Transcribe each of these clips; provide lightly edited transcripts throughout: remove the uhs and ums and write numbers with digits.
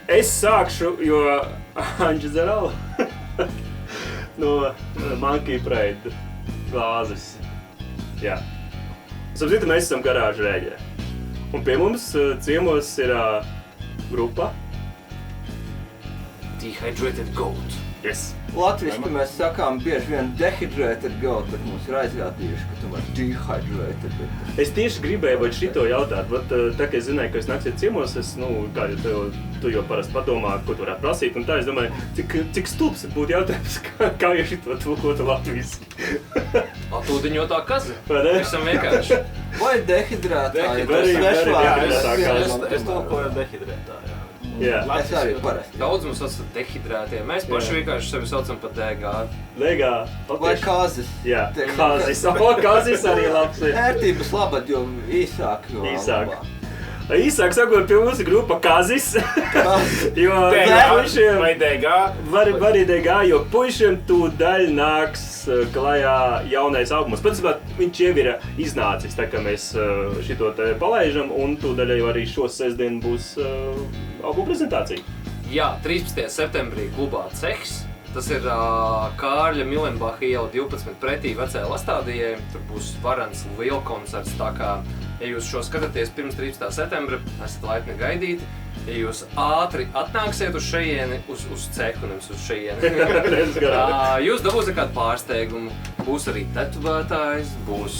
Es sākšu, jo Anģa Zarala no Monkey Pride glāzes. Jā. Sapratu, mēs esam garāžu rēģē. Un pie mums ciemos ir grupa Dehydrated Goat. Yes. Latviski mēs sakām bieži vien dehydrated goat, bet mums ir aizrādījuši, ka tomēr dehydrated. Es tieši gribēju vai šito jautāt, bet tā, ka es zināju, ka es naksiet ciemos, es, kā tu jau parasti padomā, ko tu varētu prasīt, un tā es domāju, cik stulbs būtu jautājums, kā jau šito tulkotu latviski. Atūdiņotā kaze. Vai ne? Visam vienkārši. Vai dehidrētāji? Es tulkoju dehidrētāju. Jā. Es arī parasti. Daudz mums atskat dehidrētie. Mēs paši vienkārši sevi saucam par DG. Legā. Vai kāzis? Jā, kāzis. Kāzis arī labs ir. Ērtības labad, jo īsāk. Īsāk. Īsāk sakot, pie mums ir grupa Kazis. Jo puišiem vai DG? Var arī DG, jo puišiem tūdaļ nāks klajā jaunais albums. Patiesībā viņš jau ir iznācis, tā kā mēs šito te palaižam, un tūdaļ jau arī šo sestdienu būs albuma prezentācija. Jā, 13. septembrī klubā Cehs. Tas ir Kārļa Milenbacha iela 12 pretī vecajai Lastādijai. Tur būs varens liela koncerts, tā kā, ja jūs šo skatāties pirms 13. septembra, esat laipni gaidīti. Ja jūs ātri atnāksiet uz šejieni, uz cehu, nevis uz šejieni, jūs dabūsiet kādu pārsteigumu. Būs arī tetovētājs, būs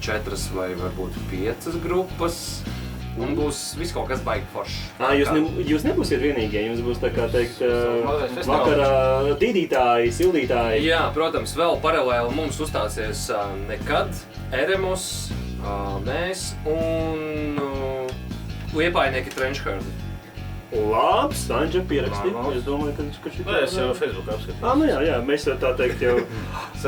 4 vai varbūt 5 grupas. Un būs viss kaut kas baigi foršs. Jūs nebūsiet vienīgie, jums būs tā kā teikt vakarā dīdītāji, sildītāji. Jā, protams, vēl paralēli mums uzstāsies Nekad, Eremos, mēs un Liepājnieki Trenchhardi. Labs, Anģa pierakstīja. Es domāju, ka šī... Es jau Facebookā apskatījos. Jā, mēs jau tā teikt jau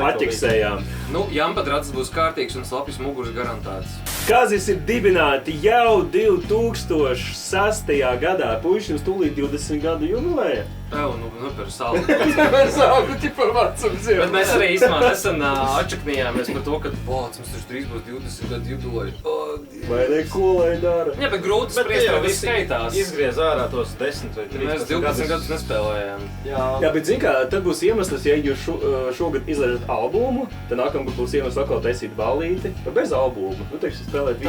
atķiksējām. Jampadrats būs kārtīgs un slapjas muguras garantēts. Kazis ir dibināti jau 2006. gadā. Puiši jums tūlīt 20 gadu jubilēja. Par saldu. Par saldu, par vecums jau. Bet mēs arī īstenībā nesen atčaknījāmies par to, ka mums taču drīz būs 20 gadu jubilēja. Vai ne, ko lai dara? Jā, bet grūti spriest, ka viss skaitās. Izgriez ārā tos 10 vai 13 Mēs 12 gadus nespēlējām. Jā, bet zin kā, tad būs iemesls, ja jūs šogad izlaižat albumu, tad nākamgad būs iemesls atkal taisīt ballīti, bet bez albumu. Nu, teikšu, spēlēt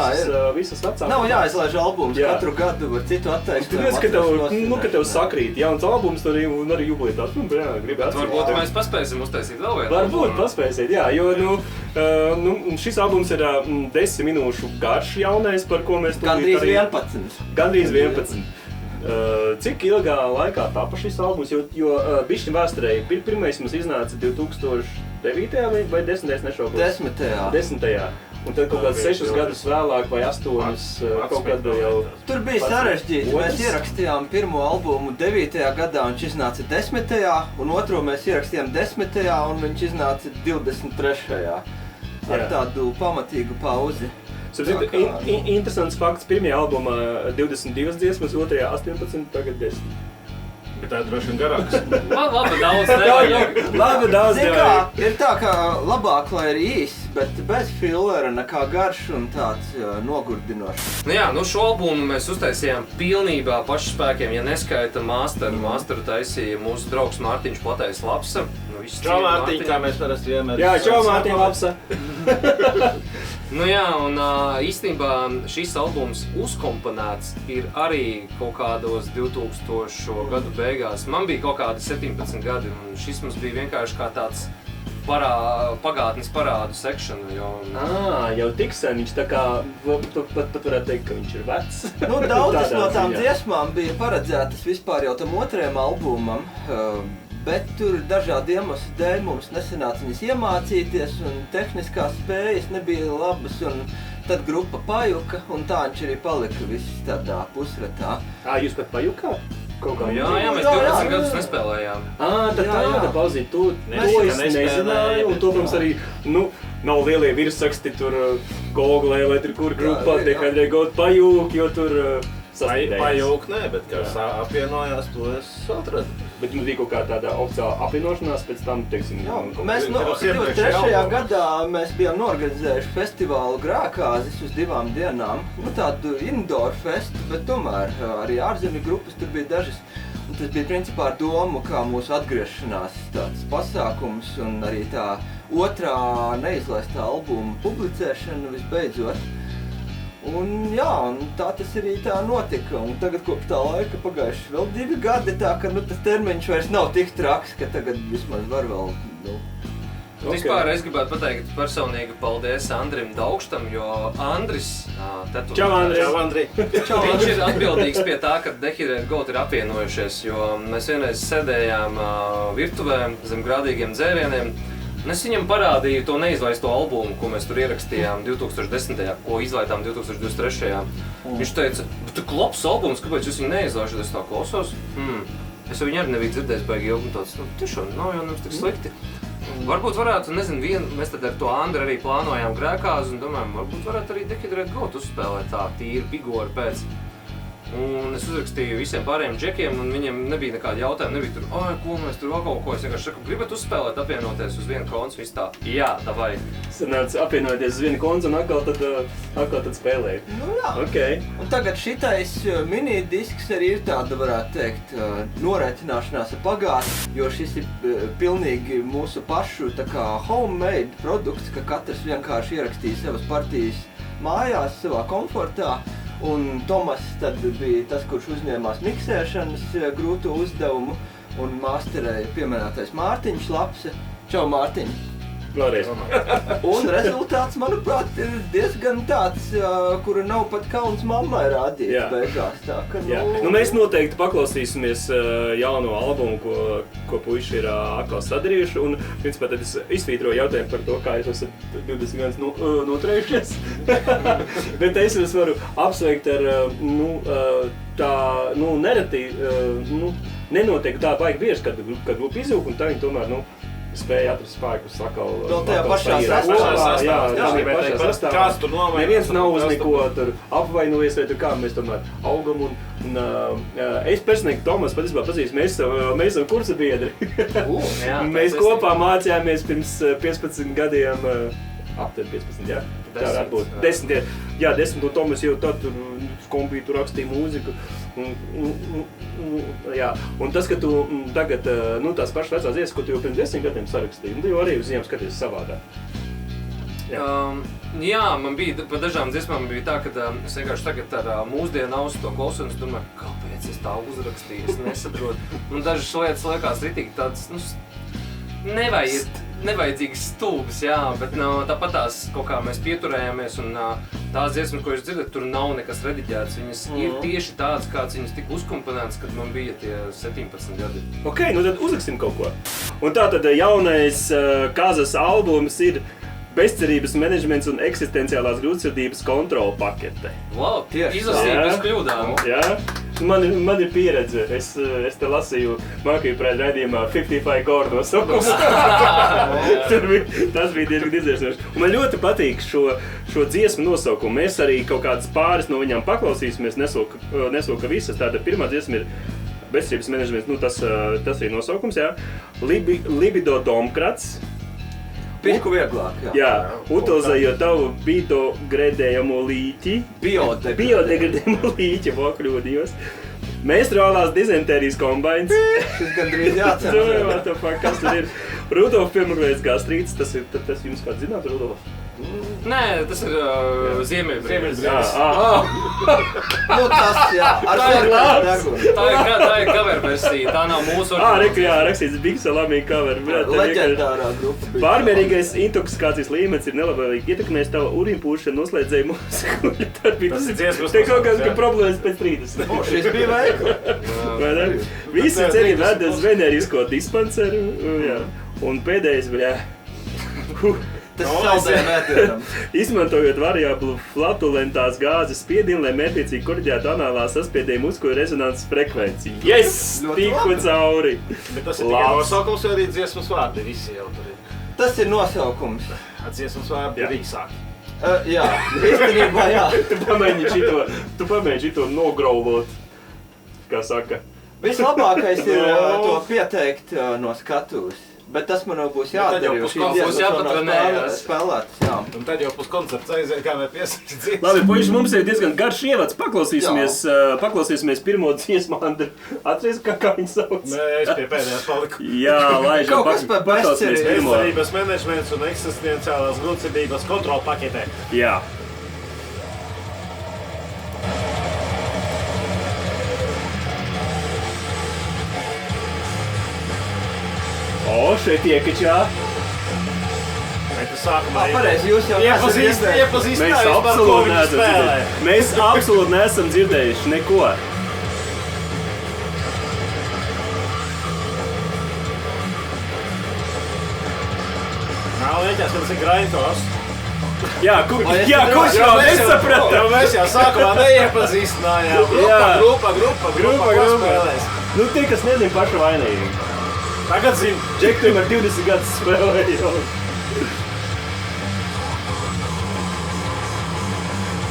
visas vecākas. Nav jāizlaiž albums, katru gadu var citu atteikt. Tu redz, ka tev sakrīt jauns albums, un arī jubilētās. Gribi atcerēt. Varbūt mēs paspēsim uztaisīt vēl vienu. Varbūt paspēsiet, jā, jo šis albums ir 10 minūšu garš jaunais, par ko mēs Gandrīz 11. Gandrīz 11. Cik ilgā laikā tapa šis albums, jo bišķi vēsturē pirmais mums iznāca 2009. vai 10. nešaubos? 10. Un tad kaut kāds 6 gadus vēlāk vai 8 kaut kad jau... Tur bija sarežģīti. Mēs ierakstījām pirmo albumu 9. gadā, un viņš iznāca 10. un otro mēs ierakstījām 10. un viņš iznāca 23. ar tādu pamatīgu pauzi. Interesants fakts, pirmajā albumā 22 dziesmas, otrajā 18, tagad 10. Bet tā ir droši vien garāks. Labi, daudz nevajag. Labi, daudz nevajag. Ir tā, ka labāk, lai ir īss, bet bez fillera nekā garš un tāds nogurdinošs. Šo albumu mēs uztaisījām pilnībā pašu spēkiem, ja neskaita masteru. Masteru taisīja mūsu draugs Mārtiņš Platais Lapsa. Čau Mārtiņ, kā mēs parasti vienmēr. Jā, čau Mārtiņ Lapsa. Un īstenībā šis albums uzkomponēts ir arī kaut kādos 2000 gadu beigās. Man bija kaut kādi 17 gadi, un šis mums bija vienkārši kā tāds pagātnes parādu sekšana. Jau tik sen, viņš tā kā, pat varētu teikt, ka viņš ir vecs. Daudzas no tām dziesmām bija paredzētas vispār jau tam otrajam albumam. Bet tur dažādi iemesli dēļ mums nesanāca viņas iemācīties, un tehniskās spējas nebija labas, un tad grupa pajuka, un tā viņš arī palika viss tādā pusretā. Jūs pat pajukāt? Jā, mēs 12 gadus nespēlējām. Tāda pauzīt, to es nezināju, un to, protams, arī, nav lielie virsraksti tur Google, vai tur kur grupā, tikai kaut pajūk, jo tur... Pajūk, nē, bet kā apvienojās, to es atradu. Bet mums bija kaut kā tāda oficiāla apvienošanās pēc tam, teiksim... Mēs 23. gadā mēs bijām norganizējuši festivālu Grākāzes uz 2 dienām. Tādu indoor festu, bet tomēr arī ārzemju grupas tur bija dažas. Un tas bija principā ar domu, kā mūsu atgriešanās tāds pasākums un arī tā otrā neizlaistā albuma publicēšana visbeidzot. Un jā, un tā tas arī tā notika. Un tagad kopš tā laika pagājuši vēl 2 gadi, tā ka tas termiņš vairs nav tik traks, ka tagad vismaz var vēl... Vispār es gribētu pateikt personīgi paldies Andrim Daugštam, jo Andris... Čau, Andri! Viņš ir atbildīgs pie tā, ka Dehydrēt Gold ir apvienojušies, jo mēs vienreiz sēdējām virtuvē zem grādīgiem dzērieniem. Un es viņam parādīju to neizlaisto albumu, ko mēs tur ierakstījām 2010. Ko izlaidām 2023. Viņš teica, bet tu labs albums, kāpēc jūs viņu neizlaižat? Es tā klausos. Es viņu arī nebiju dzirdējis baigi ilgi un tāds, tiešām nav jau nemaz tik slikti. Varbūt varētu, nezinu, mēs tad ar to Andru arī plānojām Grēkāzi un domājam, varbūt varētu arī Dehydrēt Gold uzspēlēt tā tīri pigori pēc. Un es uzrakstīju visiem pārējiem džekiem, un viņiem nebija nekāda jautājuma, nebija tur, ko mēs tur vēl kaut ko, es vienkārši saku, gribat uzspēlēt, apvienoties uz vienu koncu, viss tā, jā, davai. Sanāca apvienoties uz vienu koncu un atkal tad spēlēt. Nu jā, okay. Un tagad šitais minidisks arī ir tāda, varētu teikt, norēķināšanās ar pagātni, jo šis ir pilnīgi mūsu pašu tā kā homemade produkts, ka katrs vienkārši ierakstīja savas partijas mājās, savā komfortā. Un Tomas tad bija tas, kurš uzņēmās miksēšanas grūto uzdevumu un māsterēja pieminētais Mārtiņš Lapse. Čau, Mārtiņ! Vēlreiz. Un rezultāts, manuprāt, ir diezgan tāds, kuru nav pat kauns mammai rādīt beigās. Tā, ka, mēs noteikti paklausīsimies jauno albumu, ko puiši ir atkal sadarījuši. Un, principā, tad es izsvītroju jautājumu par to, kā jūs esat 20 gadus noturējušies. Bet es jūs varu apsveikt ar, nereti, nenotiek tā baigi bieži, kad grupa izjūk, un tā viņi tomēr, spēja atrast spēkus atkal. Vēl tajā pašā sastāvā. Kāds tur nomainās? Neviens nav uz neko tur apvainojies, vai tur kā mēs tomēr augam. Un es personīgi Tomas patiesībā pazīstu, mēs esam kursa biedri. Mēs kopā mācījāmies pirms 15 gadiem, aptver 15, jā. Tā varētu būt. 10, un Tomas jau tad tur kompītu rakstīja mūziku. Un tas, ka tu tagad, tās pašas vecās dziesmas, ko tu jau pirms 10 gadiem sarakstīji, tu jau arī uz ziemu skaties savādāk. Jā, man bija, pa dažām dziesmām bija tā, ka es vienkārši tagad ar mūsdienu ausu to klausu un es domāju, kāpēc es tā uzrakstīju, es nesaprotu. Un dažas lietas liekas ritīgi tāds, nevajadzīgs stulbs, jā, bet tāpat tās kaut kā mēs pieturējāmies un tās dziesmas, ko jūs dzirdat, tur nav nekas rediģēts. Viņas ir tieši tādas, kāds viņas tika uzkomponētas, kad man bija tie 17 gadi. Ok, tad uzraksim kaut ko. Un tātad jaunais Kazas albums ir Bezcerības menedžments un eksistenciālās grūtsirdības kontrola pakete. Wow, izlasīju bez kļūdām. Jā, man ir pieredze. Es te lasīju mākīju prēt raidījumā 55 Core nosaukums. Tas bija diezgan izdzēsnoši. Un man ļoti patīk šo dziesmu nosaukumu. Mēs arī kaut kādas pāris no viņām paklausīsimies, nesoka visas. Tātad pirmā dziesma ir Bezcerības menedžments, tas ir nosaukums, jā. Libido Domkrats. Piku vieglāk, jā. Utilizējot tavu biodegradējamo līķi. Biodegradējamo līķi, kļūdījos. Menstruālās dizentērijas kombains. Šis gandrīz jāatcerās. Kas tad ir? Rudolf pirmaglaidz gastrīts, tas jums kāds zināt, Rudolf? Nē, tas ir Ziemeļbrīdis. Tas, jā. Tā ir cover versija, tā nav mūsu jā, rakstīts Big Salami cover. Leģendārā grupa. Pārmērīgais intoksikācijas līmenis ir nelabvēlīgi ietekmējis tava urīnpūšana noslēdzēju mūziku. Tas ir dziesmas. Te kaut kāds problēmas pēc 30. Šis bija veikli. Visi ceļi ved uz venerisko dispanseru. Un pēdējais bija... Tas saldējiem ētierams. Izmantojot variablu flatulentās gāzes spiedienu, lai mērķiecīgi korģētu anālā saspiedēju muskuļu rezonanses frekvenci. Yes! Tiku cauri! Bet tas ir tikai nosaukums, vai arī dziesmas vārdi visi jau tur ir? Tas ir nosaukums. Dziesmas vārdi ir īsāki. Jā, īstenībā jā. Tu pamēģini šito nograulot, kā saka. Vislabākais ir to pieteikt no skatuves. Bet tas man būs jādara, jo šī spēlētas, jā. Un tad jau pus koncerts aiziet, kā vai piesakti dzīves. Labi, puiši, mums ir diezgan garš ievads. Paklausīsimies pirmo dziesmu, Andri. Atceries, kā viņu sauc? Nē, es pie pēdējās paliku. Jā, laižam, paklausīsimies pirmo. Bezcerības menedžments un eksistenciālās grūtsirdības kontrola paketē. Jā. O, šeit iekačā. Vai tu sākumā pareizi, jūs jau Mēs absolūti neesam dzirdējuši. Mēs absolūti neesam dzirdējuši neko. Nav lieķās, ka tas ir grindkors. Jā, kurš jau nesaprata? Jo mēs jau sākumā neiepazīstinājām. Grupa spēlēs. Nu, tie, kas nezin, paši vainīgi. Tagad zinu. Džektim ar 20 gadus spēlēju.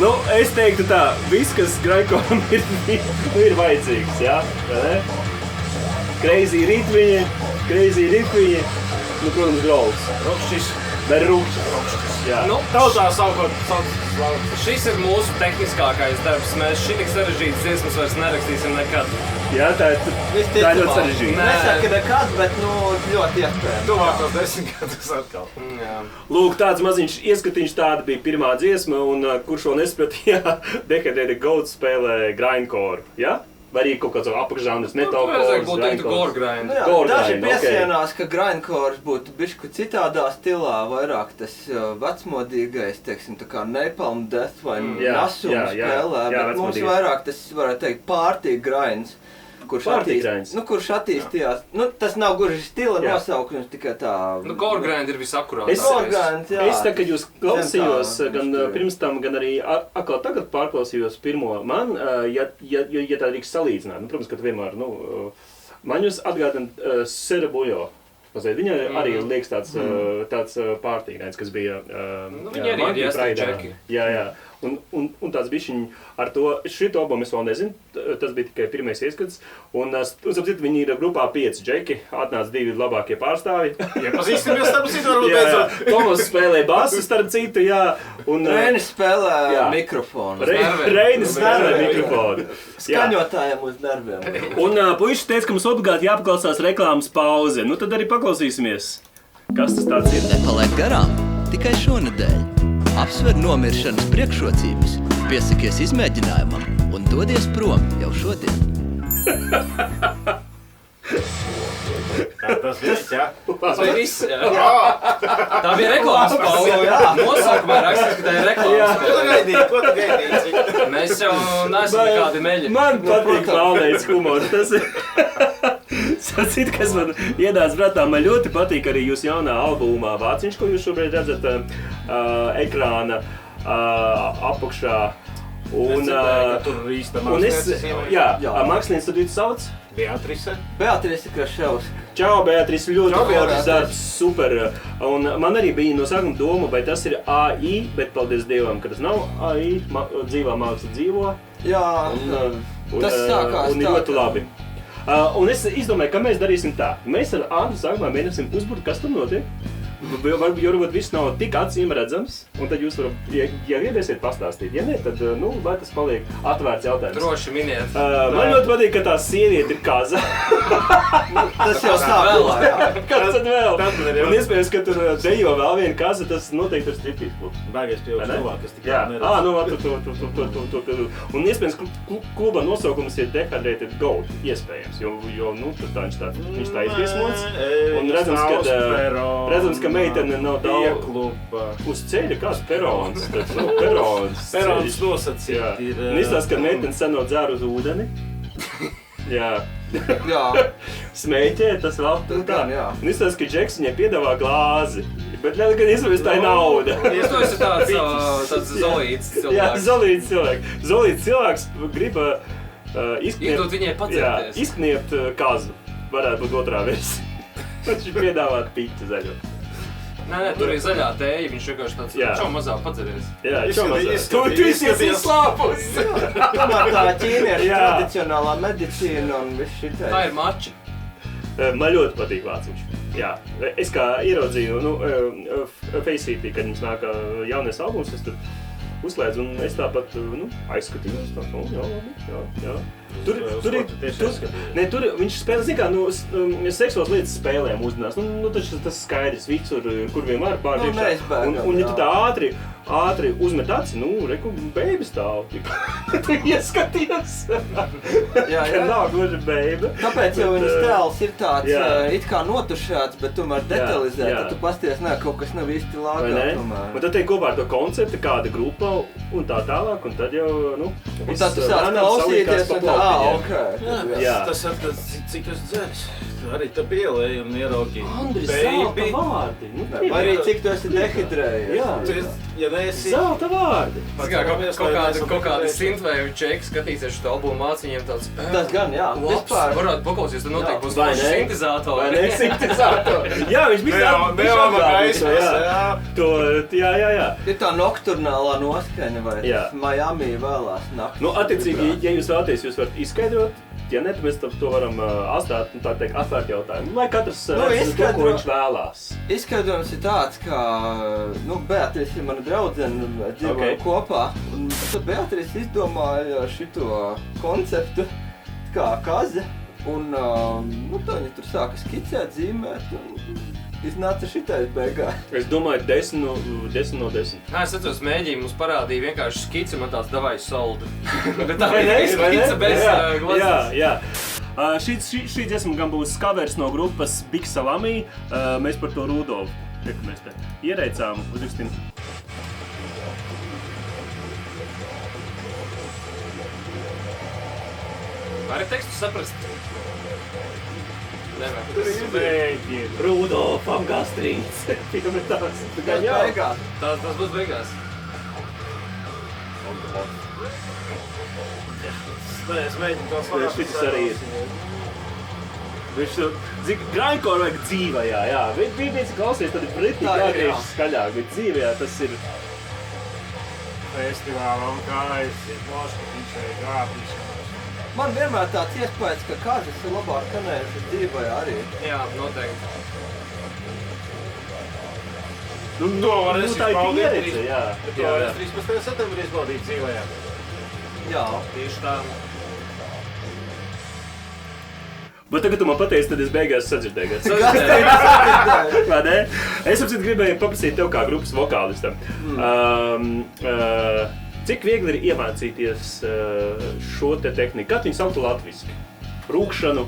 Nu, es teiktu tā, viss, kas grindkoram ir vajadzīgs, jā? Crazy ritmiņi, nu, protams, grauds. Rokšķis. Bet rūkšķis, jā. Nu, Tautā savukārt šis ir mūsu tehniskākais darbs. Mēs šitik sarežģītas dziesmas vairs nerakstīsim nekad. Jā, tā ir ļoti sarežģīta. Nesaka nekad, bet ļoti iespējams. tuvākos 10 gadus atkal. Jā. Lūk, tāds maziņš ieskatiņš, tāda bija pirmā dziesma, un kurš šo nesapratījā, Decaded Goat spēlē grindcore, jā? Vai arī kaut kāds apakšžanrs, metalcore, gore grind. Daži piesienās, ka grindcore būtu bišķi citādā stilā, vairāk tas vecmodīgais, teiksim, tā kā Napalm Death vai Nasum spēlē, bet mums vairāk tas, varētu teikt, party grinds. Kurš attīstījās. Nu, tas nav gluži stila nosaukums, tikai tā... Nu, gore grind ir visakurātākais. Es tā, kad jūs klausījos, gan pirms tam, gan arī atkal tagad pārklausījos pirmo, man, ja tā drīkst salīdzināt, nu, protams, ka tu vienmēr, man jūs atgādina Cerebujo. Viņa arī liekas tāds pārtīgājums, kas bija viņa arī ir jāstāķi. Jā. Un tāds bišķiņ ar to, šito albumu es vēl nezinu, tas bija tikai pirmais ieskats. Un sapcīt, viņi ir grupā 5 džeki, atnāca 2 labākie pārstāvi. Iepazīstamies starp citu, varbūt beidzot. Tomas spēlē basu starp citu, jā. Reinis spēlē mikrofonu. Reinis spēlē mikrofonu. Skaņotājiem uz nerviem. Un puiši teica, ka mums obligāti jāpaklausās reklāmas pauze. Nu tad arī paklausīsimies. Kas tas tāds ir? Nepalaid garām, tikai šonedēļ. Apsver nomiršanas priekšrocības, piesakies izmēģinājumam un dodies prom jau šodien. Tas viss, jā? Tas bija viss, jā. Tā bija reklāmas pauze. Nosaukumā rakstīs, ka tā ir reklāmas pauze. Ko tu gaidīji? Mēs jau neesam nekādi meļi. Man patīk Valneids humors. Tas ir... Sacīt, kas man iedāts prātā, man ļoti patīk arī jūs jaunā albumā Vāciņš, ko jūs šobrīd redzat ekrāna apakšā. Un tur īsta mākslinieks tur sauc? Beatrice. Beatrice Kraševska. Čau, Beatrice, ļoti foršs darbs, super. Un man arī bija no sākuma doma, vai tas ir AI, bet paldies Dievam, ka tas nav AI, dzīvā māksla dzīvo. Jā, tas sākās un ir ļoti labi. Un es izdomāju, ka mēs darīsim tā. Mēs ar Andru sākumā mēģināsim uzburt, kas tur notiek. Varbūt viss nav tik acīm redzams, un tad jūs varat, ja gribēsiet pastāstīt. Ja ne, tad, lai tas paliek atvērts jautājums. Droši miniet. Man ļoti patīk, ka tā sieviete ir kaza. Tas jau sākumā, jā. Kas tad vēl? Un iespējams, ka tur dejo vēl viena kaza, tas noteikti ir striptīs klubs. Bēgies pieauguši cilvēki, kas tikai neredz. Un iespējams, kluba nosaukums ir Decaded Goat, iespējams, jo viņš tā izviesmots. Un redzams, ka meitene nav daudz uz ceļa, kāds perons. Perons nosacīt ir... Un izstāst, ka meitene seno dzēr uz ūdeni. Jā. Smēķē, tas vēl tā. Un izstāst, ka Džeks viņai piedāvā glāzi. Bet gan iespējams tā ir nauda. Tas ir tāds zolīts cilvēks. Jā, zolīts cilvēks. Zolīts cilvēks grib iedot viņai pacerties. Izkniept kazu. Varētu būt otrā versija. Viņš piedāvāt piķu zaļo. Nē, tur ir zaļā tēja, viņš vienkārši tāds čau mazā padzeries. Jā, čau mazā. Tu esi slāpus! Tomēr tā ķīniešu tradicionālā medicīna un viss šitais. Tā ir mača. Man ļoti patīk vāciņš. Jā, es kā ieraudzīju, Faceitī, kad mums nāk jaunais albums, es tur uzslēdzu un es tāpat, aizskatījos. Jā. Tur viņš spēlē, zin kā, seksuālas lietas spēlē mūsdienās. Taču tas skaidrs, visur, kur vienmēr pārdiekšā. Un ja tu tā ātri uzmet aci, reku, beibi stāv. Tu ieskaties. Jā. Nav gluži beibi. Tāpēc jau viņas tēls ir tāds it kā notušēts, bet tomēr detalizēt. Tad tu pasties, kaut kas nav īsti lāgā tomēr. Un tad teik kopā ar to konceptu, kāda grupa un tā tālāk, un tad jau, un tad tu sāc klausīties un tā, Tas ir, cik tu dzeris. Arī tā pielēja un ieraugi. Andris, zelta vārdi. Vai arī cik tu esi dehidrējies. Jā, ja neesi... Zelta vārdi. Kaut kādi synthwave čeki skatīsies šo albumu māc, viņiem tāds... Tas gan, jā. Vispār varētu paklausīties, tad noteikti būs paši sintetizatori. Vai ne, sintetizatori. Jā, viņš bija Jā. Ir tā nokturnālā noskaņa vai Miami vēlās naktis. Attiecīgi, ja jūs vēlaties, jūs varat izskaidrot. Ja ne, tad mēs to varam atstāt, tā teikt, atvērt jautājumu. Lai katrs redz to, ko viņš vēlās. Izskaidrojums ir tāds, ka, Beatrice ir mana draudzene, dzīvojam kopā. Un tad Beatrice izdomāja šito konceptu kā kaze. Un, tā viņa tur sāka skicēt, zīmēt un iznāca šitais beigās. Es domāju, 10 no 10. Es atceros, mēģīju mums parādīja vienkārši skici, man tāds davai solda. Bet tā ir skica bez glazes. Jā. Šī dziesma gan būs covers no grupas Big Salami. Mēs par to Rudolfu, mēs te iereicām, uzrakstīm. Vari tekstu saprast? Rudolfam gastrīts. Tas būs beigās. Es mēģinu to saprast. Šitas arī ir. Grindcore vajag dzīvajā, jā. Viens klausies, tad ir pretīgi jāgriež skaļāk, bet dzīvajā tas ir... Festivālam kā es moškatiņš vai grābīšanos. Man vienmēr tāds iespējas, ka kāzas ir labāk kanējušas dzīvajā arī. Jā, noteikti. Tā ir pieredze, jā. Bet to es 13. septembrī izbaudīju dzīvajā. Jā. Tieši tā. Bet tagad tu man pateici, tad es beigās sadzirdēju. Es gribēju paprasīt tev kā grupas vokālistam. Cik viegli ir iemācīties šo te tehniku? Kā viņu sauktu latviski? Rūkšanu,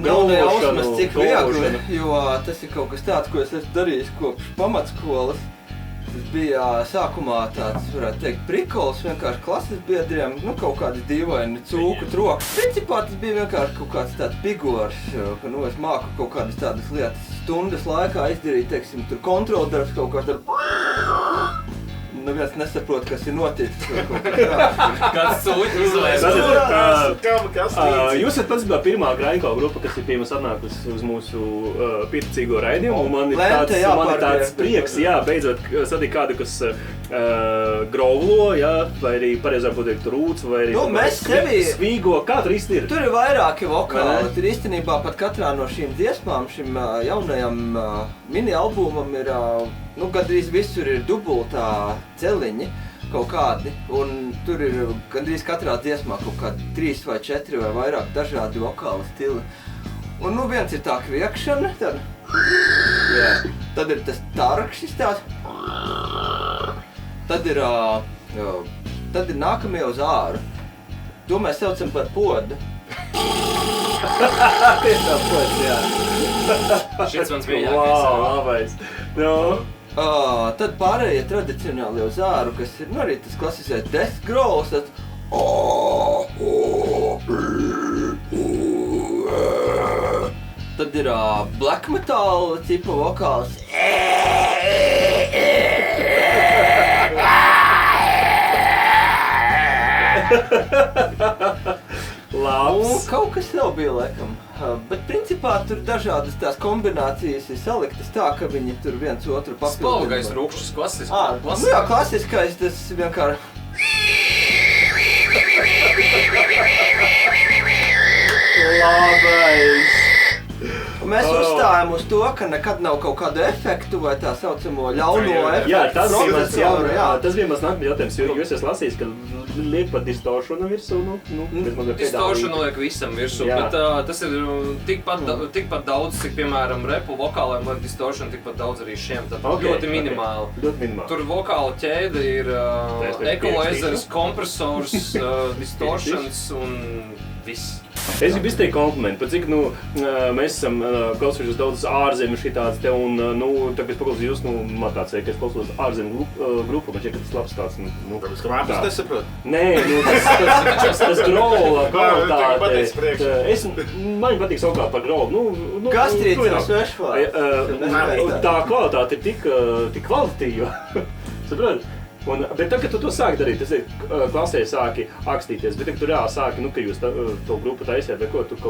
galvošanu, cik viegli, jo tas ir kaut kas tāds, ko es esmu darījis kopš pamatskolas. Tas bija sākumā tāds, varētu teikt, prikols vienkārši klases biedriem, kaut kādi dīvaini cūku troks. Principā tas bija vienkārši kaut kāds tāds pigors, ka es māku kaut kādas tādas lietas stundas laikā izdarīt, teiksim, tur kontroldarbs kaut kāds ar... Neviens nesaprot, kas ir noticis. Kāds sūķi izlēs. Jūs esat pats pirmā grindcore grupa, kas ir pie mums atnākusi uz mūsu pieticīgo raidījumu. Man ir tāds prieks, beidzot satikt kādu, kas grovlo, vai arī pareizāk pateikt rūts, vai arī svīgo. Kā tur īsti ir? Tur ir vairāki vokāli. Tur īstenībā pat katrā no šīm dziesmām, šim jaunajam mini-albumam ir gandrīz visur ir dubultā celiņi kaut kādi, un tur ir gandrīz katrā dziesmā kaut kādi 3 vai 4 vai vairāk dažādi vokāli stili. Un viens ir tā kviekšana, tad ir tas tarkšis tāds, tad ir nākamie uz āru. To mēs saucam par podu. Tieši tā pods, jā. Šis mans mīļākais. Labais. Tad pārējie tradicionāli uz āru, kas ir arī tas klasiskais death growls, tad ir black metal tipa vokāls. Un kaut kas vēl bija, laikam. Bet principā principā tur dažādas tās kombinācijas ir saliktas tā, ka viņi tur viens otru papildina. Spalgais rūkšķis, klasiskais. Nu jā, klasiskais, tas vienkārši... Labais! Mēs uzstājam uz to, ka nekad nav kaut kādu efektu vai tā saucamo ļauno efektu. Jā, tas bija mans nākamais jautājums, jo es esmu lasījis, ka liek pat distoršanu virsū, Distoršanu liek visam virsū, bet tas ir tikpat daudz, cik, piemēram, repu vokāliem liek distoršanu, tikpat daudz arī šiem, tad ļoti minimāli. Tur vokāla ķēde ir equalizers, kompresors, distortions un viss. Es gribu izteikt komplimentu, par cik, mēs esam klausījušies daudz ārzemju šitāds te un, tagad paklausīju jūs, man tāds ka es klausos ārzemju grupu, man šķiet, ka tas labs tāds, Tāpēc, ka māpus nesaprot? Nē, tas grola kvalitāte. Man patīk savukārt par grolu. Gastrīts ir svešvārds. Tā kvalitāte ir tik kvalitatīva. Saprot? Bet tad, kad tu to sāki darīt, tas ir klasē sāki akstīties, bet kad tu reāli sāki, ka jūs to grupu taisiet, vai ko, tu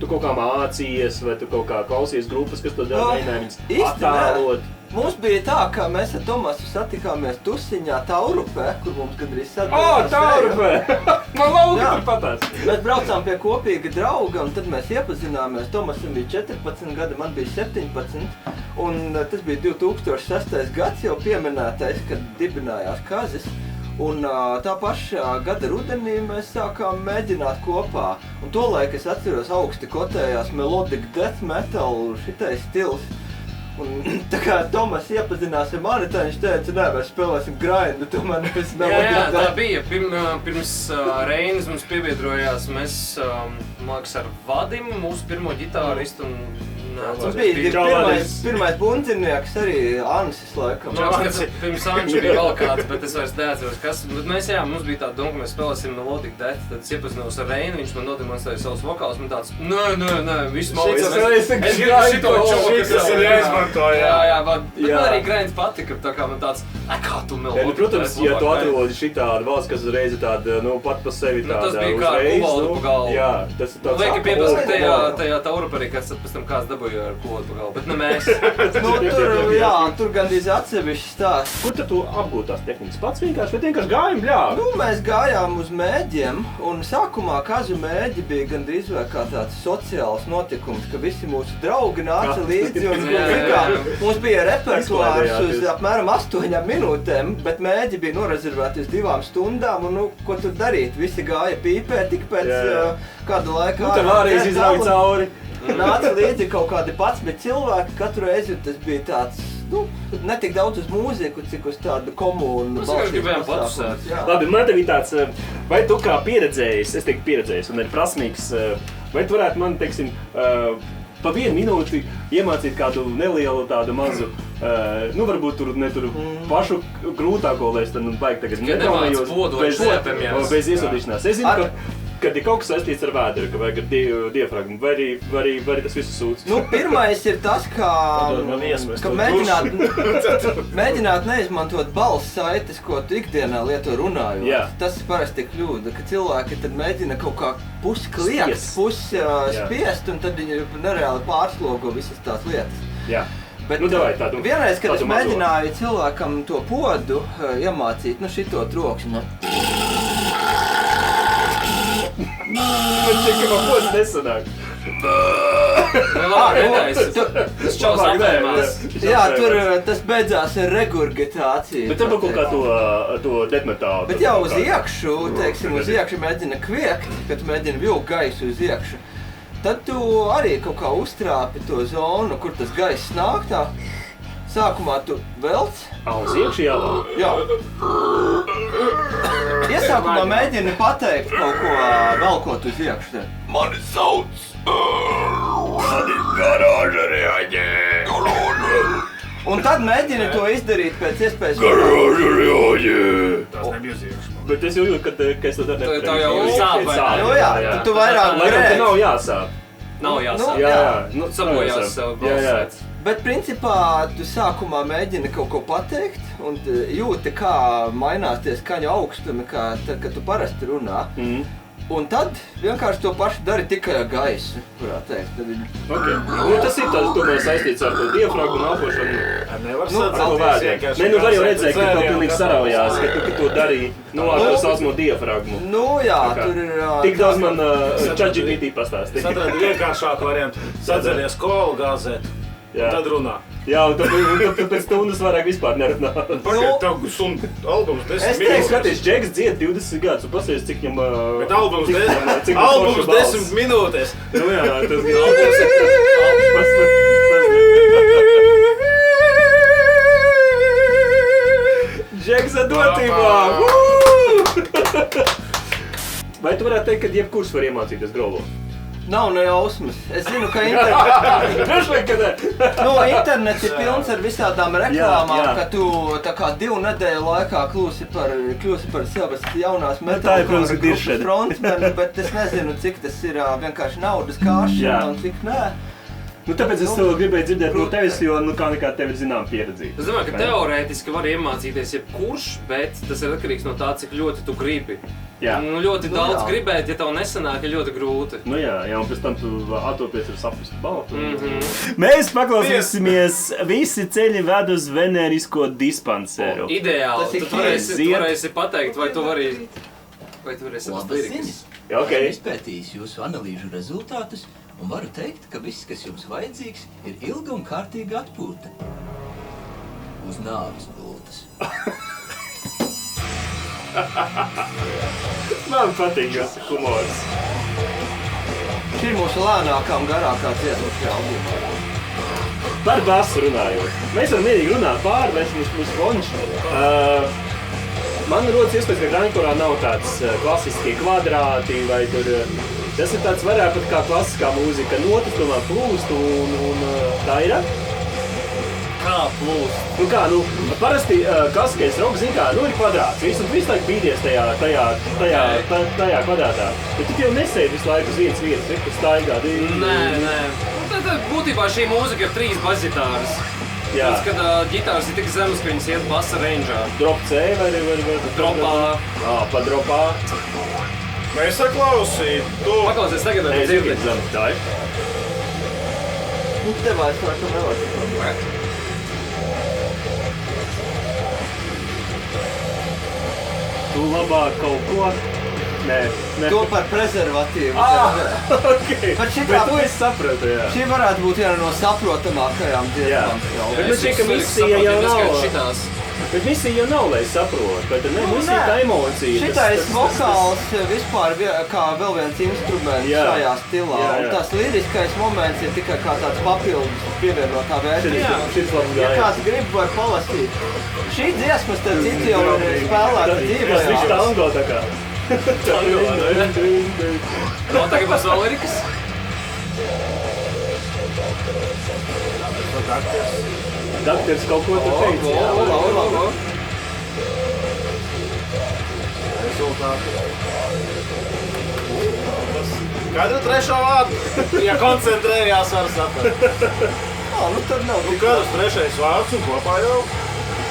kaut kā mācījies, vai tu kaut kā klausies grupas, kas to mēģināja viņas attēlot? Mums bija tā, ka mēs ar Tomasu satikāmies Tusiņā Taurupē, kur mums gandrīz sadarbojās. Taurupē! Man lauka tur patās! Mēs braucām pie kopīga drauga, un tad mēs iepazināmies. Tomasam bija 14 gadi, man bija 17. Un tas bija 2006. gads jau pieminētais, kad dibinājās Kazis. Un tā pašā gada rudenī mēs sākām mēģināt kopā. Un tolaik es atceros augsti kotējās melodic death metal šitais stils. Un tā kā Tomas iepazinās ar mani, tā viņš teica, nē, mēs spēlēsim grindu, tu man nevis melodic death. Jā, tā bija. Pirms Reinas mums piebiedrojās, mēs, ar Vadim, mūsu pirmo ģitāristu un tas bija pirmais bundzinieks, arī Ansis, laikam. Pirms Ansis bija vēl kāds, bet es vairs neatceros, kas. Bet mums bija tāda doma, ka mēs spēlēsim melodic death, tad es iepazinos ar Reinu, viņš man nodemonstrēja savus vokālus, man tāds, nē, viss malīs. Es gribu šito čoku, kas ir jāizmanto, jā. Bet man arī grinds patika, tā kā man tāds, kā tu melodic death. Protams, ja tu atrodi šitādu valsts, kas uzreiz ir tāda, pat pa sevi tāda uzreiz. Tas bija kā kuvaldu pa galvu. Jā, tas ir tāds. Lieki piebilst, ka tajā Taurupē, kas pēc tam kāds dabūja ar kuvaldu pa galvu, bet ne mēs. Tur gandrīz atsevišķi stāsts. Kur tad tu apgūtās tehnikas? Pats vienkārši gājam bļāvi? Mēs gājām uz mēģiem, un sākumā Kazu mēģi bija gandrīz vai kā tāds sociāls notikums, ka visi mūsu draugi nāca līdzi, un mums bija repertuārs uz apmēram 8 minūtēm, bet mēģi bija norezervēti uz 2 stundām, un ko tur darīt? Visi gāja pīpē, tik pēc kāda laika. Tev arī izrauj cauri. Nāca līdzi kaut kādi 11 cilvēki, katru reizi tas bija tāds, ne tik daudz uz mūziku, cik uz tādu komunu balstību pasākumus. Labi, man tev ir tāds, vai tu kā pieredzējis, es teiktu pieredzējis un ir prasmīgs, vai tu varētu man, teiksim, pa 1 minūti iemācīt kādu nelielu tādu mazu, varbūt tur pašu grūtāko, lai es tad baigi tagad nedomājos bez iesodīšanās. Es zinu, kad ir kaut kas saistīts ar vēderi, ka vajag ar diafragmu, vai arī tas visu sūds? Pirmais ir tas, ka mēģināt neizmantot balss saites, ko tu ikdienā lieto runājot. Jā. Tas parasti kļūda, ka cilvēki tad mēģina kaut kā puskliegt, spiest, un tad viņi nereāli pārslogo visas tās lietas. Jā. Bet vienreiz, kad es mēģināju cilvēkam to podu iemācīt, šito trokšņu. Man šķiet, ka man pods nesanāk. Tas čaus apēmās. Jā, tur tas beidzās ar regurgitāciju. Bet tev kaut kā to deathmetālu. Bet jau uz iekšu, uz iekšu mēģina kviekt, kad mēģina vilkt gaisu uz iekšu. Tad tu arī kaut kā uztrāpi to zonu, kur tas gaiss nāk tā. Sākumā tu velc. Uz iekšu jālā? Jā. Iesākumā mēģini pateikt kaut ko velkot uz iekšu. Mani sauc! Mani garāža reaģē! Un tad mēģini to izdarīt pēc iespējas. Garāža reaģē! Tas nebija uz iekšu. Bet es jūtu, ka es to nepareizi. Tā jau sāp. Jā, tu vairāk grēk. Nav jāsāp. Nav jāsāp. Sabojās balsēts. Bet principā tu sākumā mēģini kaut ko pateikt un jūti, kā mainās tie skaņu augstumi, kad tu parasti runā. Un tad vienkārši to pašu dari tikai ar gaisu, kurā teikt. Okay. Tas ir tāds, tomēr saistīts ar to diafragmu un elpošanu. Nevar sacīt. Nu, var jau redzēt, ka tev pilnīgi saraujās, ka tu darīji, ar to saucamo diafragmu. Nu, jā, tur ir... Tik daudz man ChatGPT pastāstīja. Satradi vienkāršāku variantu. Sadzēries kolu gāzēt, tad runā. Jā, un tu pēc stundas vairāk vispār nerunā. Pagaid, tev stundu albums 10 minūtes. Es skaties, Džeks dzied 20 gadus un pasies, cik viņam... Bet albums 10 minūtes. Nu jā, tas ir albums. Džeks atdotībā! Vai tu varētu teikt, ka jebkurš var iemācīties grolot? Nav ne jausmas. Es zinu, ka internets ir pilns ar visādām reklāmām, ka tu tā kā 2 nedēļu laikā kļūsi par savas jaunās metāla frontmeni, bet es nezinu, cik tas ir vienkārši naudas kāšana un cik nē. Nu, tāpēc es gribēju dzirdēt no tevis, jo kā nekā tev ir zinām pieredzība. Es domāju, ka teorētiski var iemācīties jebkurš, bet tas ir atkarīgs no tā, cik ļoti tu gribi. Ļoti daudz gribēt, ja tev nesanāk, ir ļoti grūti. Nu jā, un pēc tam tu attopies ar sapustu baltu. Mēs paklausīsimies Visi ceļi ved uz venērisko dispanseru. Ideāli. Tu varēsi pateikt, vai tu varēsi Labas ziņas. Izpētījis jūsu analīžu rezultātus un varu teikt, ka viss, kas jums vajadzīgs, ir ilga un kārtīga atpūta. Uz nāves gultas. Man patīk tas humors. Šī ir mūsu lēnākā un garākā dziesma šajā albumā. Par basu runājot. Mēs varam mierīgi runāt pāri, mēs mūsu fonš. Man rodas iespējas, ka grindkorā nav tāds klasiskie kvadrāti vai tur... Tas ir tāds vairāk pat kā klasiskā mūzika. Notis tomēr plūst un tā ir? Kā plūst? Parasti klasiskais roks, zin kā, ir kvadrāts. Visu laiku bīdies tajā kvadrātā. Bet tu jau nesēdi visu laiku uz vienas vietas, tu staigā. Nē. Tad būtībā šī mūzika ir 3 basģitāras. Tāpēc, kad ģitāras ir tik zemes, ka viņas iet basa range'ā. Drop C vai? Dropā. Pa dropā. Mēs saklausīt, tu... Paklausies tagad, vai dzirdēt. Tā ir. Tev vairs to nevar. Tu labāk kaut ko... Nē. To par prezervatīvu. Okay. Bet to es sapratu, jā. Šī varētu būt viena no saprotamākajām dziesmām. Bet šī, ka misija jau nav... Bet misija jau nav, lai saprot, bet misija tā emocija. Šitais vokāls vispār kā vēl viens instruments šajā stilā. Un tas liriskais moments ir tikai kā tāds papildus pievienotā vērtība. Ja kāds grib var palasīt. Šī dziesma starp citu jau ir spēlēta dzīvajās. Viņš tango tā kā. Tagad būs vēl lirikas? Dakteris kaut ko tu teici. Rezultāti. Kadru trešo vārdu, ja koncentrējās var saprast. Tad nav. Kadrs trešais vārds un kopā jau.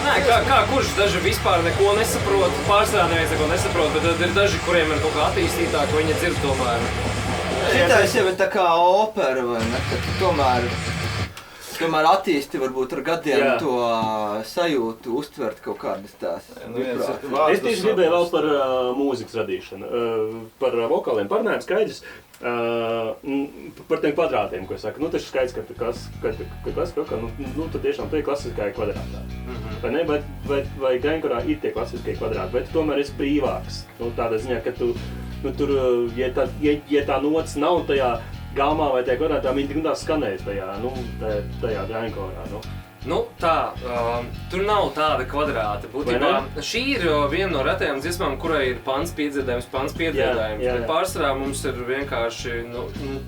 Nē, kā kurš daži vispār neko nesaprot, pārsvarā neviens neko nesaprot, bet tad ir daži, kuriem ir kaut kā attīstītāk, viņi dzird tomēr. Šitais jau ir tā kā opera, vai ne? Ka tu tomēr attīsti varbūt ar gadiem to sajūtu, uztvert kaut kādas tās. Es tieši gribēju vēl par mūzikas radīšanu, par vokāliem parunājam skaidrs. Par tiem kvadrātiem, ko es saku, tas ir skaidrs, ka tad tiešām tie klasiskajā kvadrātā. Vai ne? Vai grindkorā ir tie klasiskie kvadrāti, bet tomēr esi brīvāks. Tādā ziņā, ka tu, tur, ja tā nots nav tajā gamā vai tajā kvadrātā, viņi tik skanēs tajā grindkorā. Tur nav tāda kvadrāta. Būtībā šī ir viena no retajām dziesmām, kurai ir pants piedziedājums. Bet pārsvarā mums ir vienkārši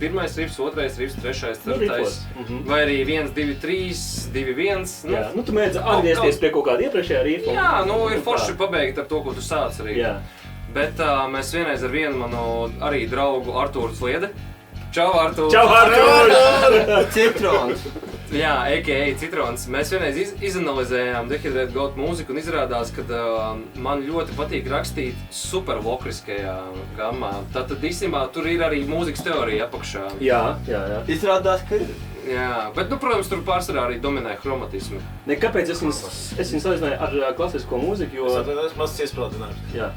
pirmais rifs, otrais rifs, trešais, ceturtais. Vai arī 1, 2, 3, 2, 1. Tu mēdzi atgriezties pie kaut kāda iepriekšējā rifa. Jā, ir forši pabeigt ar to, ko tu sāc arī. Bet mēs vienreiz ar vienu manu arī draugu Artūru Sliede. Čau, Artūr! Citrons! Jā, a.k.a. Citrons. Mēs vienreiz izanalizējām Dehidrēt Goat mūziku un izrādās, ka man ļoti patīk rakstīt supervokriskajā gammā. Tātad īstenībā tur ir arī mūzikas teorija apakšā. Jā. Izrādās, ka ir. Jā, bet, protams, tur pārsvarā arī dominē chromatismi. Ne, kāpēc es viņus salīdzināju ar klasisko mūziku, jo... Es atvainojos, mazs iesprādinājums. Jā.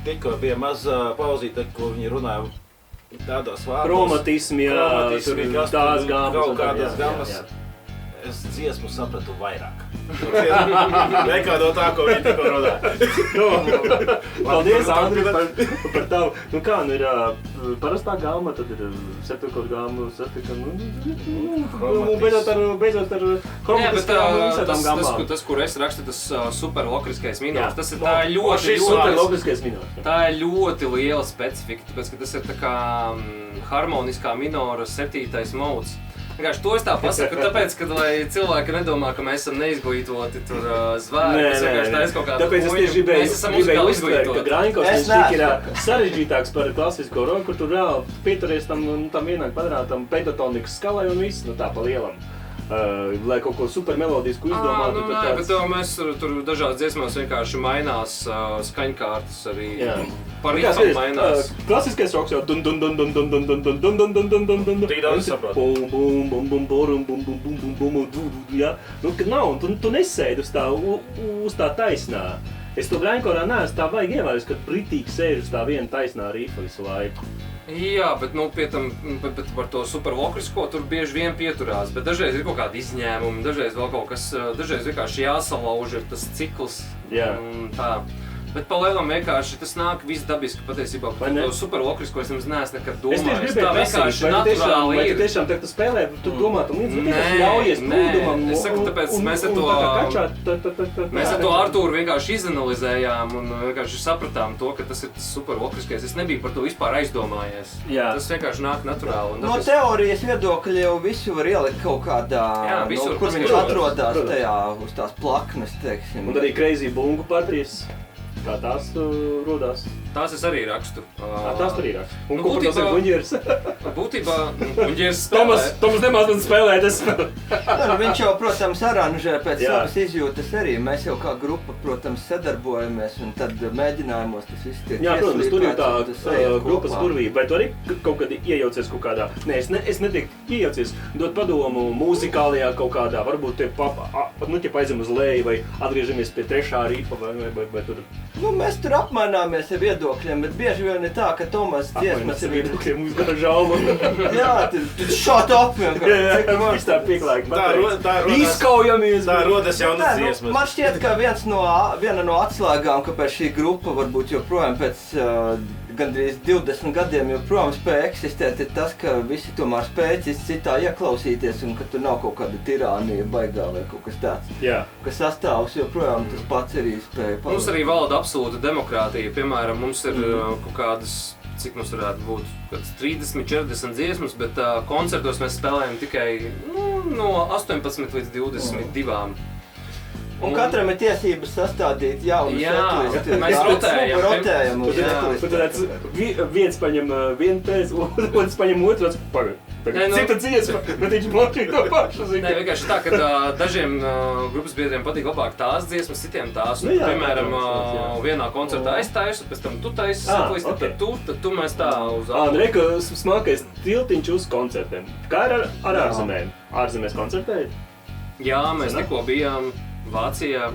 Tikko bija maza pauzīte, ko viņi runāja tādos vārdos. Chromatismi, tās gammas. Kaut kādas gammas. Es dziesmu sapratu vairāk. Nekā no tā, ko viņi tikko runāja. Paldies, Andri, par tavu. Nu kā, ir parastā gamma, tad ir septikot gamma, beidzot ar chromatiskiem gammām. Tas, kur es rakstu, tas supervokriskais minors, tas ir tā ir ļoti liela specifika, tāpēc, ka tas ir tā kā harmoniskā minora 7. mods. Vienkārši to es tā pasaku, tāpēc, ka lai cilvēki nedomā, ka mēs esam neizglītoti tur zvēri, mēs vienkārši taisa kaut kādu tāpēc es tieši gribēju uzsvērt, ka Graņkovs ir sarežģītāks par klasisko roku, kur tur reāli pieturies tam vienāk kvadrātam pentatonikas skalai un viss, tā pa lielam. Lai kaut ko super melodisku izdomātu. Nē, bet mēs tur dažādas dziesmās vienkārši mainās skaņkārtas arī. Par rītām mainās. Klasiskais roks jau dun dun dun dun dun dun dun dun dun dun dun dun dun dun dun Tik daudz saprot. Bum bum bum bum bum bum bum bum bum bum ja. Nu, kad nav, tu nesēdi uz tā taisnā. Es to Graņkorā neesmu tā vajag ievērst, kad britīgi sēž uz tā viena taisnā rifa visu laiku. Jā, bet bet par to supervokrisko tur bieži vien pieturās, bet dažreiz ir kaut kādi izņēmumi, dažreiz vēl kaut kas, dažreiz vienkārši jāsalauž ir tas cikls. Jā. Tā. Bet pa lielam vienkārši tas nāk viss dabiski patiesībā, ka to supervokrisko es nemaz neesmu nekad domājis. Tā vienkārši naturāli ir. Vai tu tiešām tu spēlē, tu domā, tu vienkārši ļaujies plūdumam. Es saku, tāpēc mēs ar to Artūru vienkārši izanalizējām un vienkārši sapratām to, ka tas ir tas supervokriskais. Es nebiju par to vispār aizdomājies. Jā. Tas vienkārši nāk naturāli. No teorijas viedokļa jau visu var ielikt kaut kādā, kur viņš atrodās tajā uz tās plaknes, teiksim. Un arī Crazy Bungu partijas. Kā tās rodās? Tās es arī rakstu. Tās arī rakstu. Un ko par tos ir Guņģers? Būtībā Guņģers spēlē. Tomas nemaz man spēlēt, es spēlē. Viņš jau, protams, aranžē pēc savas izjūtas arī. Mēs jau kā grupa, protams, sadarbojamies un tad mēģinājumos tas viss tiek ieslīpēts. Jā, protams, tur ir tā grupas burvība. Vai tu arī kaut kad iejaucies kaut kādā? Nē, es netieku iejaucies dot padomu mūzikālajā kaut kādā. Varbūt te aizem uz leju vai atgriežamies pie trešā ripa vai tur. Nu, mēs tur apmaināmies ar viedokļiem, bet bieži vien ir tā, ka Tomas dziesmas ir viedokļiem mums gara žalma. Jā, tu shut up vienkārši. Viss tā pieklājīgi. Izkaujamies. Tā rodas jaunas dziesmas. Man šķiet, ka viena no atslēgām, kāpēc šī grupa varbūt joprojām pēc gandrīz 20 gadiem joprojām spēja eksistēt, ir tas, ka visi tomēr spēj citā ieklausīties un ka tur nav kaut kāda tirānija baigā vai kaut kas tāds. Jā. Ka sastāvs joprojām tas pats arī spēja palikt. Mums arī valda absolūta demokrātija. Piemēram, mums ir kaut kādas, cik mums varētu būt, 30-40 dziesmas, bet koncertos mēs spēlējam tikai no 18 līdz 22. Un katram ir tiesības sastādīt jaunu setlistu. Mēs rotējam. Viens paņem vienu tēzi, otrs paņem otru, cita dziesma, bet viņš močīja to pašu. Nē, vienkārši tā, ka dažiem grupas biedriem patīk labāk tās dziesmas, citiem tās. Piemēram, vienā koncertā es taisu, pēc tam tu taisi setlisti, tad tu mēs tā uz albumu. Reka, smalkais tiltiņš uz koncertiem. Kā ir ar ārzemēm? Ārzemēs koncertēji? Jā, mēs tikko bijām Vācijā.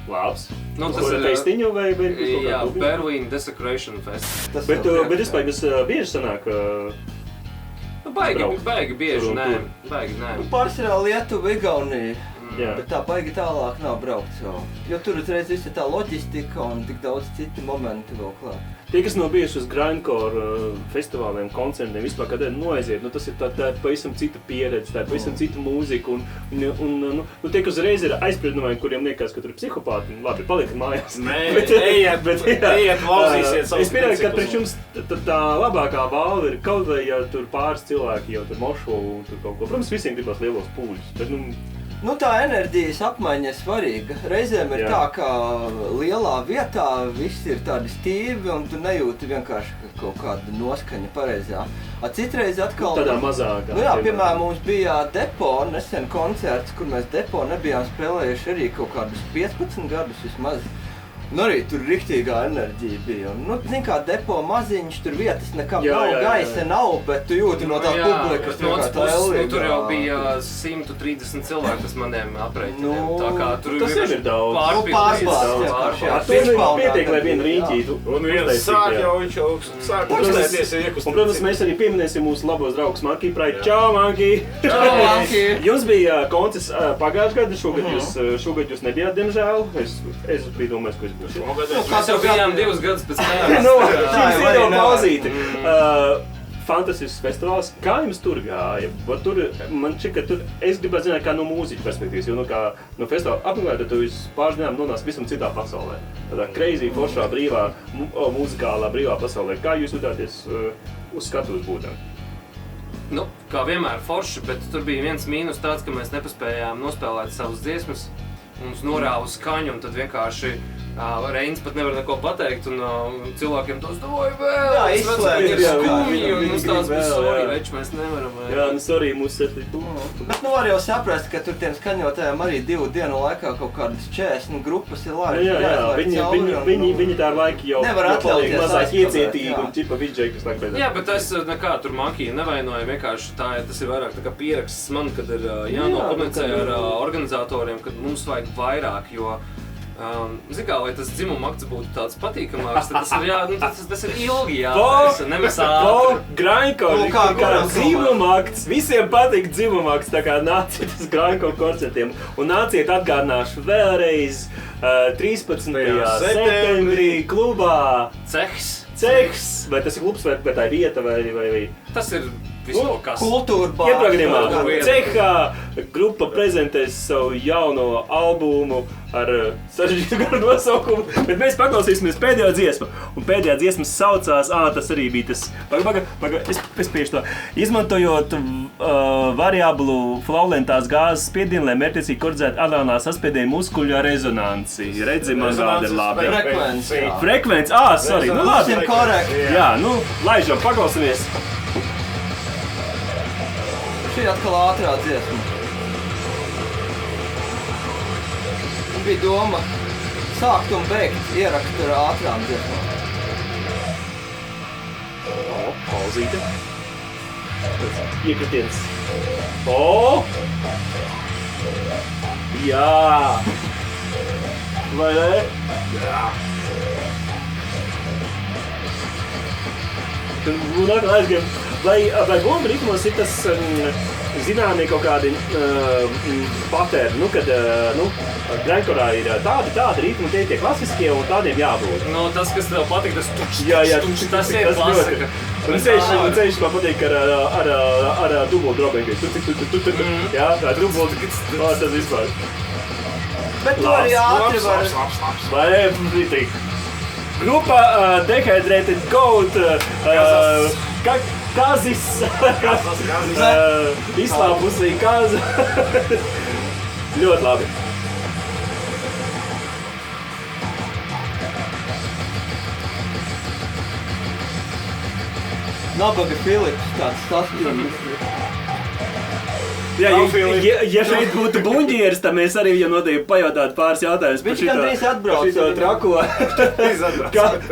Labs. Tas ir festiņu vai kaut kā? Jā, Berlīna Desecration Fest. Bet vispār bieži sanāk? Baigi bieži, nē. Pārsvarā Lietuva, Igaunija. Bet tā baigi tālāk nav braukt jau. Jo tur uzreiz viss ir tā loģistika un tik daudz citu momentu vēl klāt. Tie, kas nav bijuši uz Grindcore festivāliem, koncertiem, vispār, kad noiziet, tas ir tā pavisam cita pieredze, tā ir pavisam cita mūzika un tie, kas uzreiz ir aizspriedumāji, kuriem liekas, ka tur ir psihopāti, labi, paliek mājās. Nē, ejiet, klausīsiet savus Es pieļauju, ka priekš jums tā labākā balva ir kaut vai, ja tur pāris cilvēki jau tur mošo un tur kaut ko. Protams, visiem gribas lielos pūļus, bet Nu, tā enerģijas apmaiņa ir svarīga. Reizēm ir tā, ka lielā vietā viss ir tādi stīvi un tu nejūti vienkārši kaut kādu noskaņu pareizā. Citreiz atkal... Tādā mazākā. Nu jā, piemēram, mums bija Depo nesen koncerts, kur mēs Depo nebijām spēlējuši arī kaut kādus 15 gadus vismaz. Nu arī tur riktīgā enerģija bija. Nu, zin kā, Depo maziņš, tur vietas nekam nav, gaisa nav, bet tu jūti no tā publikas tā elīgā. Tur jau bija 130 cilvēki, kas maniem aprēķiniem. Tā kā tur tas ir daudz. Pārbārs. Pietiek, lai vienu rīķītu. Un viens sāk jau, viņš jau sāk uzstēties un iekustīt. Un, protams, mēs arī pieminēsim mūsu labos draugus Monkey Pride. Čau, Monkey! Čau, Monkey! Jums bija koncerts pagājušajā gadu, šogad jūs nebijāt, diemžēl. Es biju domājis, ka Mēs jau bijām 2 gadus pēc kārtas. Šīs ir jau pauzīti. Fantastisks festivāls. Kā jums tur gāja? Tur, man šķiet, ka tur, es gribētu zināt, kā no mūziķa perspektīvas, jo kā no festivāla apmeklēt, tu pāris dienām nonāc visam citā pasaulē. Tādā crazy, foršā, brīvā, muzikālā, brīvā pasaulē. Kā jūs jūtāties uz skatuves būtām? Nu, kā vienmēr forši, bet tur bija viens mīnus tāds, ka mēs nepaspējām nospēlēt savas dziesmas. Mums norāva skaņu un tad vienkārši Reins pat nevar neko pateikt un cilvēkiem tos doja vēl. Jā, izslēgt. Skumji un mums tās bija sorry, veči, mēs nevaram. Jā, nu sorry, mūsu septīti. Bet nu var jau saprast, ka tur tiem skaņotājiem arī 2 dienu laikā kaut kādas 40 grupas ir labi. Jā, viņi tā laiki jau paliek mazāk iecietīgi un ķipa vidžēji, kas laik pēc. Jā, bet es nekā tur Monkey nevainoju, vienkārši tas ir vairāk tā kā pieraksts man, kad ir jānokomunicē ar organizatoriem, kad mums vajag vairāk, jo zin kā, lai tas dzimuma akts būtu tāds patīkamāks, tad tas ir ilgi jātaisa, nemaz ātri. Grainko, kā dzimuma akts, visiem patīk dzimuma akts, tā kā nāciet uz Grainko koncertiem un nāciet atgādināšu vēlreiz 13. septembrī klubā Cehs, vai tas ir klubs vai tā ir vieta vai? Tas ir visokas. Kultūra bārs. Ieprogrammā Cehā grupa prezentēs savu jauno albumu ar sarežģītu garu nosaukumu, bet mēs paklausīsimies pēdējo dziesmu. Un pēdējā dziesma saucās, tas arī bija tas, es piešu to, izmantojot variablu flaulentās gāzes spiedienu, lai mērķtiecīgi korģētu anālā saspiedienu muskuļu rezonanci. Redzi, man tāda ir labi. Frekvenci, sorry, nu labi. Jā, nu, laižam, paklausāmies. Šī atkal ātrā dziesma. Bija doma sākt un beigt ierakstu ar ātrām dziesmām. Pauzīte. Iekritiens. Jā! Vai ne? Jā! Un atkal aizgājam. Vai bomba ritmos ir tas zināmi kaut kādi paterni, kad Grindkorā ir tādi ritmi, tie klasiskie un tādiem jābūt? No, tas, kas tev patīk, tas tas ir klasika. Un ceļš man patīk ar dubulu drobengu. Jā, tā dubulu, tas vispār. Bet tu arī ātri var... Vai ne? Grupa Dehydrated Goat, Kazis, izslāpusī kaza. Ļoti labi. Nabaga Filips, tāds sastāvs. Jā, ja šeit būtu buņģieris, tad mēs arī viņam noteikti pajautātu pāris jautājumus par šito trako.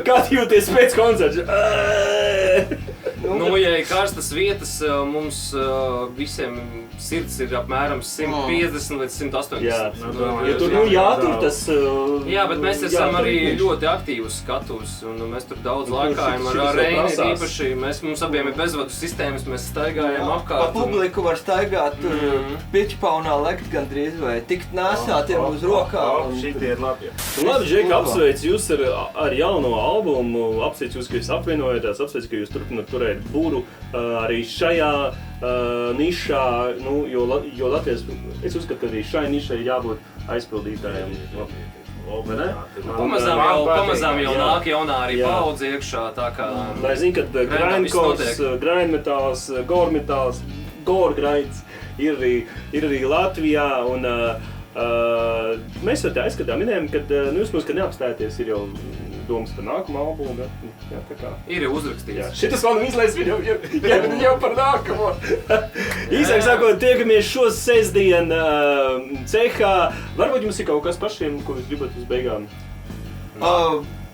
Kā jūties pēc koncerta? Nu, ja ir karstas vietas, mums visiem sirds ir apmēram 150 līdz 180. Ja tur jātur tas... Jā, bet mēs esam arī ļoti aktīvus skatus, un mēs tur daudz laikājam ar Reini īpaši. Mums abiem ir bezvadu sistēmas, mēs staigājam apkārt. Pa publiku var staigāt tur pičpaunā lekt gandrīz vai tikt nēsātiem uz rokām. Šitie ir labi. Labi, Džeka, apsveic jūs ar jauno albumu, apsveic jūs, ka jūs apvienojatās, apsveic, ka jūs turpināt turēt būru arī šajā nišā, jo Latvijas, es uzskatu, ka arī šai nišai jābūt aizpildītājiem. Vai ne? Pamazām jau nāk jaunā arī paudze iekšā, tā kā... Lai zin, kad grindmetāls, gore metāls, gore grinds, ir arī Latvijā. Un, mēs jau tā aizskatām minējām, ka jūs ka neapstājaties ir jau domas par nākamo albumu. Jā, tā kā. Ir jau uzrakstīts. Jā, šitas man izlaiž jau par nākamo. Īsāk sakot, tiekamies šo sestdienu cehā. Varbūt jums ir kaut kas pašiem, ko jūs gribat uz beigām?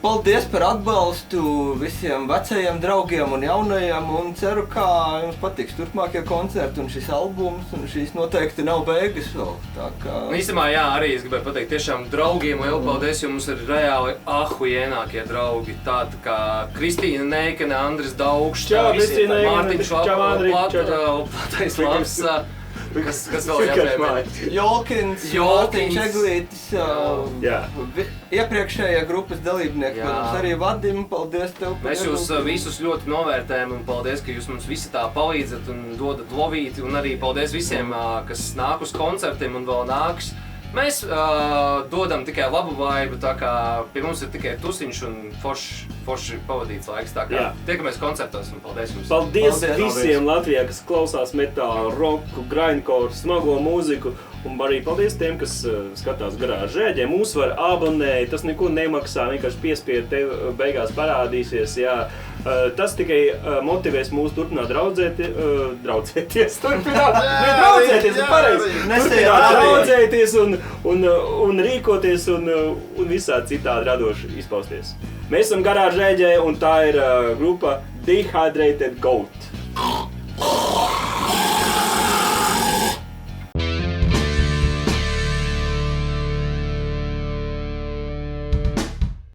Paldies par atbalstu visiem vecajiem draugiem un jaunajiem un ceru, ka jums patiks turpmākie koncerti un šis albums un šīs noteikti nav beigas vēl. Tā kā... Īstumā, jā, arī es gribēju pateikt tiešām draugiem lielu paldies, jo mums ir reāli ahujienākie draugi. Tādi kā Kristīna Neikene, Andris Daugšs, Mārtiņš Platais Labs. Kas vēl jāpiemēr? Jolkins, Mārtiņš Eglītis, iepriekšējā grupas dalībnieki, protams, arī Vadim, paldies tev. Mēs jūs visus ļoti novērtējam un paldies, ka jūs mums visi tā palīdzat un dodat lovīti un arī paldies visiem, kas nāk uz koncertiem un vēl nāks. Mēs dodam tikai labu vaibu, tā kā pie mums ir tikai tusiņš un forši pavadīts laiks, tā kā tiekamies koncertos un paldies jums. Paldies visiem Latvijā, kas klausās metālu, roku, grindcore, smago mūziku un arī paldies tiem, kas skatās garā žēģē. Mūs var abonēt, tas neko nemaksā, vienkārši piespied tev beigās parādīsies, jā. Tas tikai motivēs mūs turpināt draudzēties, draudzēties un rīkoties un visādi citādi radoši izpausties. Mēs esam garā žēģē un tā ir grupa Dehydrated Goat.